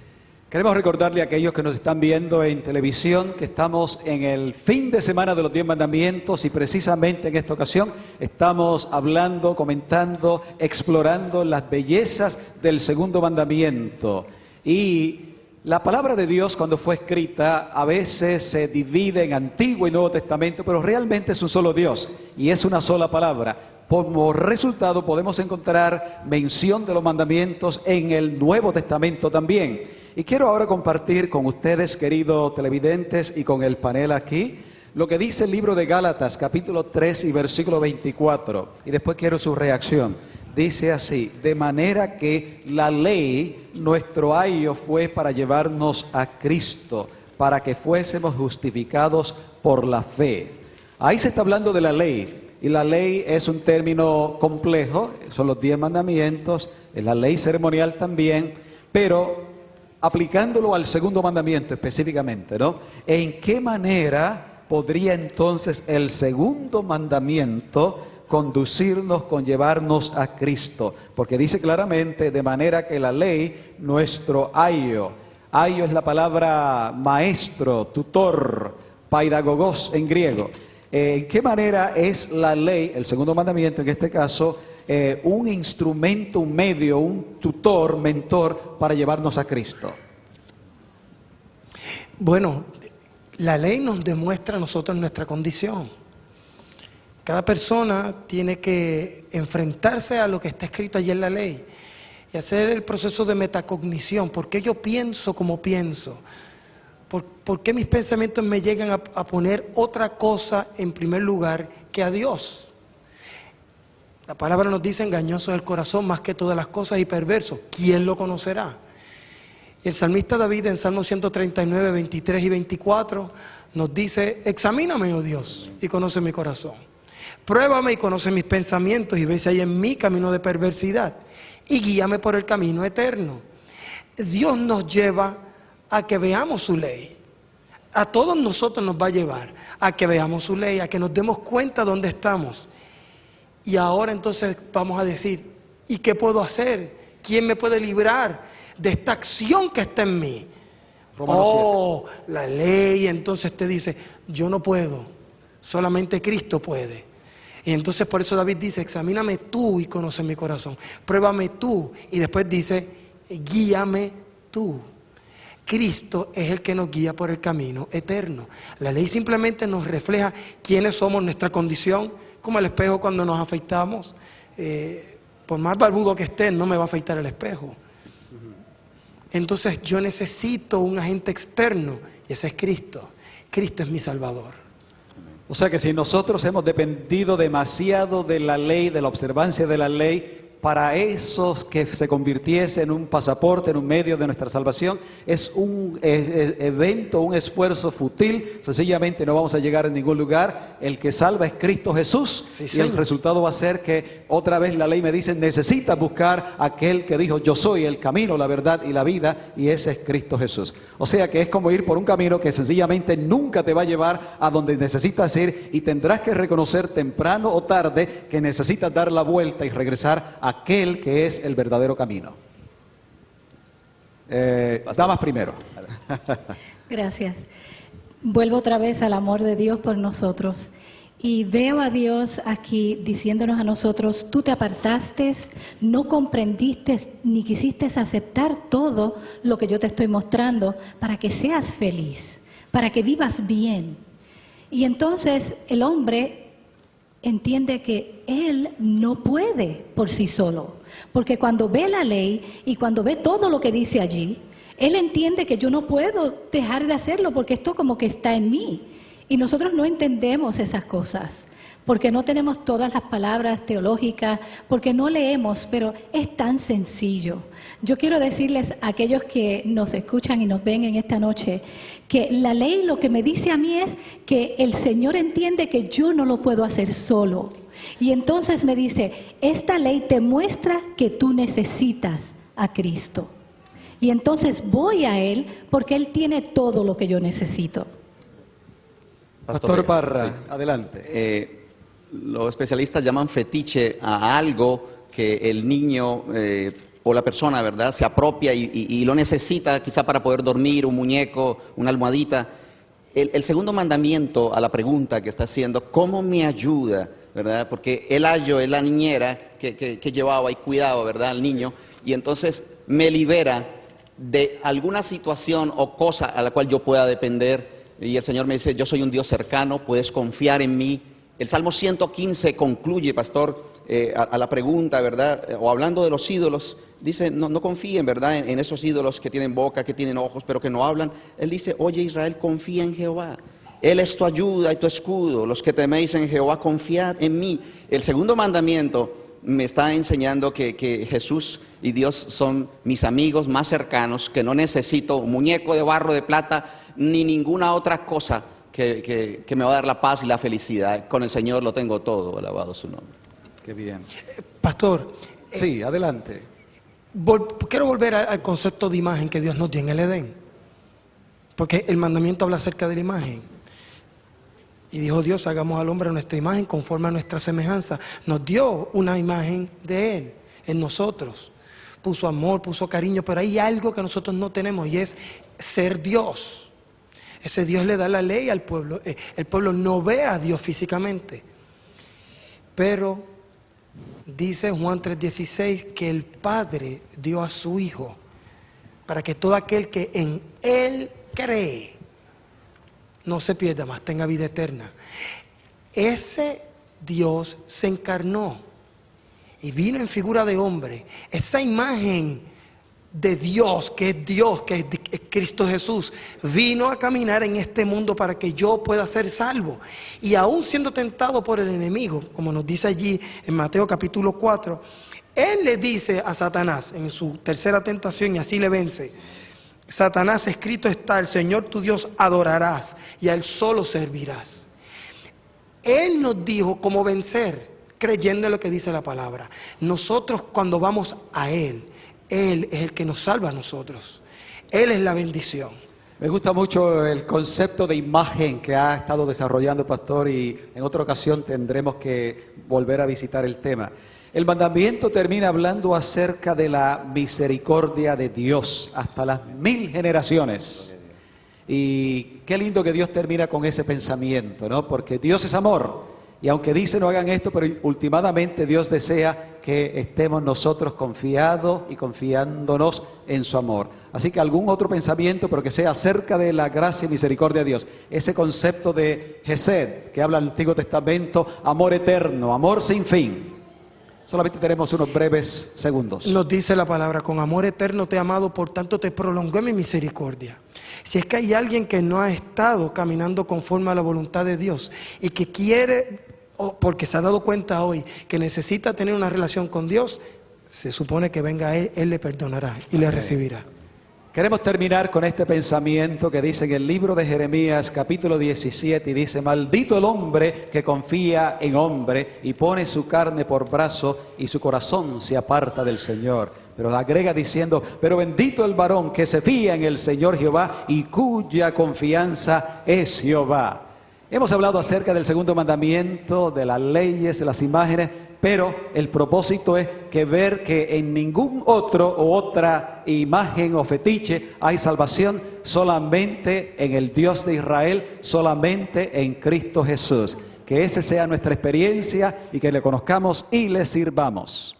S1: Queremos recordarle a aquellos que nos están viendo en televisión que estamos en el fin de semana de los 10 mandamientos y precisamente en esta ocasión estamos hablando, comentando, explorando las bellezas del segundo mandamiento. Y la palabra de Dios, cuando fue escrita, a veces se divide en Antiguo y Nuevo Testamento, pero realmente es un solo Dios y es una sola palabra. Como resultado podemos encontrar mención de los mandamientos en el Nuevo Testamento también. Y quiero ahora compartir con ustedes, queridos televidentes, y con el panel aquí, lo que dice el libro de Gálatas, capítulo 3 y versículo 24. Y después quiero su reacción. Dice así: de manera que la ley, nuestro ayo, fue para llevarnos a Cristo, para que fuésemos justificados por la fe. Ahí se está hablando de la ley, y la ley es un término complejo, son los 10 mandamientos, es la ley ceremonial también, pero aplicándolo al segundo mandamiento específicamente, ¿no? ¿En qué manera podría entonces el segundo mandamiento conducirnos, conllevarnos a Cristo? Porque dice claramente, de manera que la ley, nuestro ayo. Ayo es la palabra maestro, tutor, paidagogos en griego. ¿En qué manera es la ley, el segundo mandamiento en este caso, un instrumento, un medio, un tutor, mentor para llevarnos a Cristo?
S3: Bueno, la ley nos demuestra a nosotros nuestra condición. Cada persona tiene que enfrentarse a lo que está escrito allí en la ley y hacer el proceso de metacognición. ¿Por qué yo pienso como pienso? ¿Por qué mis pensamientos me llegan a poner otra cosa en primer lugar que a Dios? La palabra nos dice: engañoso es el corazón más que todas las cosas y perverso. ¿Quién lo conocerá? El salmista David en Salmo 139, 23 y 24 nos dice: examíname, oh Dios, y conoce mi corazón. Pruébame y conoce mis pensamientos y ve si hay en mí camino de perversidad y guíame por el camino eterno. Dios nos lleva a que veamos su ley. A todos nosotros nos va a llevar a que veamos su ley, a que nos demos cuenta dónde estamos. Y ahora entonces vamos a decir: ¿y qué puedo hacer? ¿Quién me puede librar de esta acción que está en mí? La ley entonces te dice: yo no puedo, solamente Cristo puede. Y entonces por eso David dice: examíname tú y conoce mi corazón, pruébame tú, y después dice: guíame tú. Cristo es el que nos guía por el camino eterno. La ley simplemente nos refleja quiénes somos, nuestra condición, como el espejo cuando nos afeitamos. Por más barbudo que esté, no me va a afeitar el espejo. Entonces yo necesito un agente externo y ese es Cristo. Cristo es mi Salvador.
S1: O sea que si nosotros hemos dependido demasiado de la ley, de la observancia de la ley, para esos que se convirtiese en un pasaporte, en un medio de nuestra salvación, es un evento, un esfuerzo fútil. Sencillamente no vamos a llegar a ningún lugar. El que salva es Cristo Jesús,
S3: sí,
S1: y el resultado va a ser que otra vez la ley me dice: necesitas buscar a aquel que dijo: yo soy el camino, la verdad y la vida, y ese es Cristo Jesús. O sea que es como ir por un camino que sencillamente nunca te va a llevar a donde necesitas ir, y tendrás que reconocer temprano o tarde que necesitas dar la vuelta y regresar a aquel que es el verdadero camino. Damas primero.
S4: Gracias. Vuelvo otra vez al amor de Dios por nosotros. Y veo a Dios aquí diciéndonos a nosotros: tú te apartaste, no comprendiste ni quisiste aceptar todo lo que yo te estoy mostrando para que seas feliz, para que vivas bien. Y entonces el hombre entiende que él no puede por sí solo, porque cuando ve la ley y cuando ve todo lo que dice allí, él entiende que yo no puedo dejar de hacerlo porque esto como que está en mí. Y nosotros no entendemos esas cosas, porque no tenemos todas las palabras teológicas, porque no leemos, pero es tan sencillo. Yo quiero decirles a aquellos que nos escuchan y nos ven en esta noche, que la ley lo que me dice a mí es que el Señor entiende que yo no lo puedo hacer solo. Y entonces me dice, esta ley te muestra que tú necesitas a Cristo. Y entonces voy a Él porque Él tiene todo lo que yo necesito.
S1: Pastor Parra,
S2: sí.
S1: adelante.
S2: Los especialistas llaman fetiche a algo que el niño o la persona, ¿verdad?, se apropia y lo necesita quizá para poder dormir, un muñeco, una almohadita. El segundo mandamiento a la pregunta que está haciendo, ¿cómo me ayuda?, ¿verdad? Porque el ayo es la niñera que llevaba y cuidaba, ¿verdad?, al niño, y entonces me libera de alguna situación o cosa a la cual yo pueda depender. Y el Señor me dice, yo soy un Dios cercano, puedes confiar en mí. El Salmo 115 concluye, pastor, a la pregunta, ¿verdad? O hablando de los ídolos, dice, no confíen, ¿verdad? En esos ídolos que tienen boca, que tienen ojos, pero que no hablan. Él dice, oye Israel, confía en Jehová. Él es tu ayuda y tu escudo. Los que teméis en Jehová, confiad en mí. El segundo mandamiento me está enseñando que Jesús y Dios son mis amigos más cercanos, que no necesito un muñeco de barro, de plata, ni ninguna otra cosa que me va a dar la paz y la felicidad. Con el Señor lo tengo todo, alabado su nombre.
S1: Qué bien.
S3: Pastor,
S1: Sí, adelante.
S3: quiero volver al concepto de imagen que Dios nos dio en el Edén. Porque el mandamiento habla acerca de la imagen. Y dijo Dios, hagamos al hombre a nuestra imagen conforme a nuestra semejanza. Nos dio una imagen de Él en nosotros. Puso amor, puso cariño, pero hay algo que nosotros no tenemos y es ser Dios. Ese Dios le da la ley al pueblo. El pueblo no ve a Dios físicamente. Pero dice Juan 3:16 que el Padre dio a su Hijo para que todo aquel que en Él cree no se pierda más, tenga vida eterna. Ese Dios se encarnó y vino en figura de hombre. Esa imagen de Dios, que es Cristo Jesús, vino a caminar en este mundo para que yo pueda ser salvo. Y aún siendo tentado por el enemigo, como nos dice allí en Mateo capítulo 4, Él le dice a Satanás en su tercera tentación y así le vence: Satanás, escrito está, el Señor tu Dios adorarás y a Él solo servirás. Él nos dijo cómo vencer, creyendo en lo que dice la palabra. Nosotros cuando vamos a Él es el que nos salva a nosotros. Él es la bendición.
S1: Me gusta mucho el concepto de imagen que ha estado desarrollando el pastor y en otra ocasión tendremos que volver a visitar el tema. El mandamiento termina hablando acerca de la misericordia de Dios hasta las 1000 generaciones. Y qué lindo que Dios termina con ese pensamiento, ¿no? Porque Dios es amor. Y aunque dice no hagan esto, pero últimamente Dios desea que estemos nosotros confiados y confiándonos en su amor. Así que algún otro pensamiento, pero que sea acerca de la gracia y misericordia de Dios. Ese concepto de Hesed, que habla el Antiguo Testamento, amor eterno, amor sin fin. Solamente tenemos unos breves segundos.
S3: Nos dice la palabra, con amor eterno te he amado, por tanto te prolongó mi misericordia. Si es que hay alguien que no ha estado caminando conforme a la voluntad de Dios y que quiere, porque se ha dado cuenta hoy que necesita tener una relación con Dios, se supone que venga a Él, Él le perdonará y le recibirá.
S1: Queremos terminar con este pensamiento que dice en el libro de Jeremías capítulo 17 y dice: maldito el hombre que confía en hombre y pone su carne por brazo y su corazón se aparta del Señor. Pero agrega diciendo: pero bendito el varón que se fía en el Señor Jehová y cuya confianza es Jehová. Hemos hablado acerca del segundo mandamiento, de las leyes, de las imágenes, pero el propósito es que ver que en ningún otro o otra imagen o fetiche hay salvación, solamente en el Dios de Israel, solamente en Cristo Jesús. Que esa sea nuestra experiencia y que le conozcamos y le sirvamos.